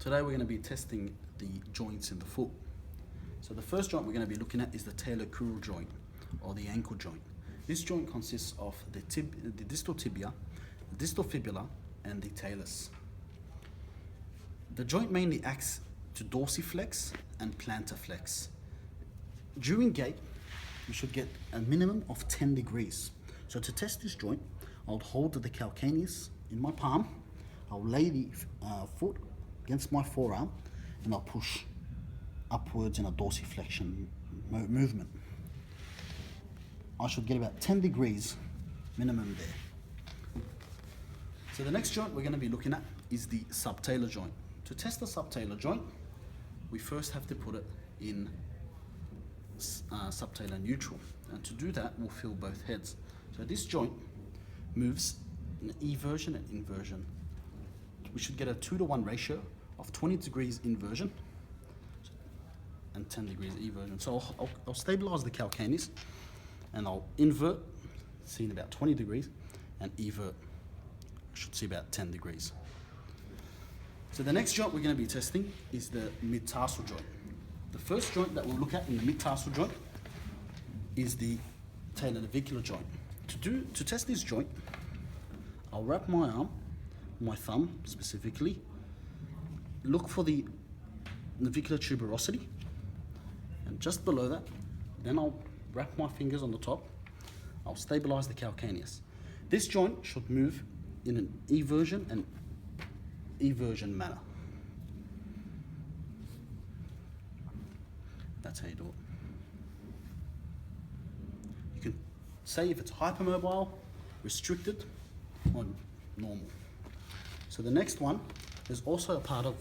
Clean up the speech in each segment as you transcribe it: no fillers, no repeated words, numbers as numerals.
Today we're going to be testing the joints in the foot. So the first joint we're going to be looking at is the talocrural joint, or the ankle joint. This joint consists of the distal tibia, the distal fibula, and the talus. The joint mainly acts to dorsiflex and plantarflex. During gait, you should get a minimum of 10 degrees. So to test this joint, I'll hold the calcaneus in my palm, I'll lay the foot against my forearm, and I'll push upwards in a dorsiflexion movement. I should get about 10 degrees minimum there. So the next joint we're going to be looking at is the subtalar joint. To test the subtalar joint, we first have to put it in subtalar neutral, and to do that we'll feel both heads. So this joint moves in eversion and inversion. We should get a 2-to-1 ratio of 20 degrees inversion and 10 degrees eversion. So I'll stabilize the calcaneus and I'll invert, seeing about 20 degrees, and evert, should see about 10 degrees. So the next joint we're going to be testing is the mid-tarsal joint. The first joint that we'll look at in the mid-tarsal joint is the talonavicular joint. To test this joint, I'll wrap my arm, my thumb specifically, look for the navicular tuberosity, and just below that, then I'll wrap my fingers on the top, I'll stabilize the calcaneus. This joint should move in an eversion and eversion manner. That's how you do it. You can say if it's hypermobile, restricted, or normal. So the next one is also a part of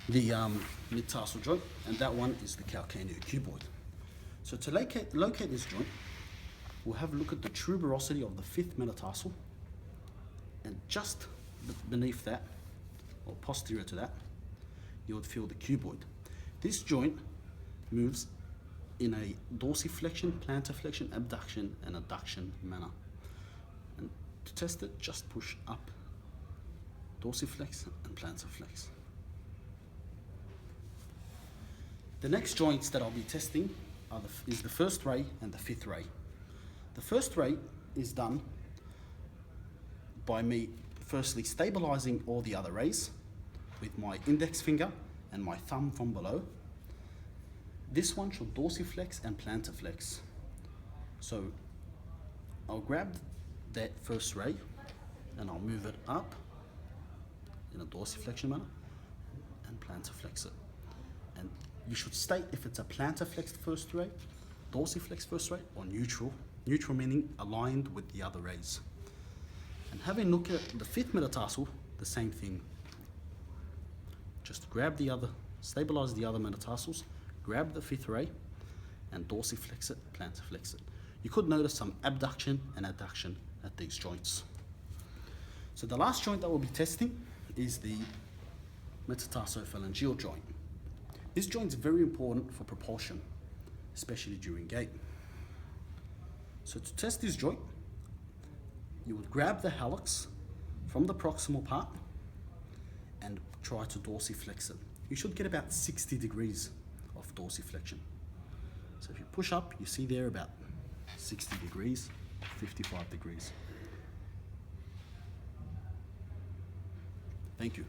the mid-tarsal joint, and that one is the calcaneocuboid. So to locate this joint, we'll have a look at the tuberosity of the 5th metatarsal, and just beneath that, or posterior to that, you would feel the cuboid. This joint moves in a dorsiflexion, plantarflexion, abduction, and adduction manner. And to test it, just push up, dorsiflex and plantarflex. The next joints that I'll be testing is the first ray and the 5th ray. The first ray is done by me firstly stabilizing all the other rays with my index finger and my thumb from below. This one should dorsiflex and plantarflex. So I'll grab that first ray and I'll move it up in a dorsiflexion manner and plantarflex it. And you should state if it's a plantarflexed first ray, dorsiflex first ray, or neutral. Neutral meaning aligned with the other rays. And having a look at the 5th metatarsal, the same thing. Just grab the other, stabilize the other metatarsals, grab the 5th ray, and dorsiflex it, plantarflex it. You could notice some abduction and adduction at these joints. So the last joint that we'll be testing is the metatarsophalangeal joint. This joint is very important for propulsion, especially during gait. So to test this joint, you would grab the hallux from the proximal part and try to dorsiflex it. You should get about 60 degrees of dorsiflexion. So if you push up, you see there about 60 degrees, 55 degrees. Thank you.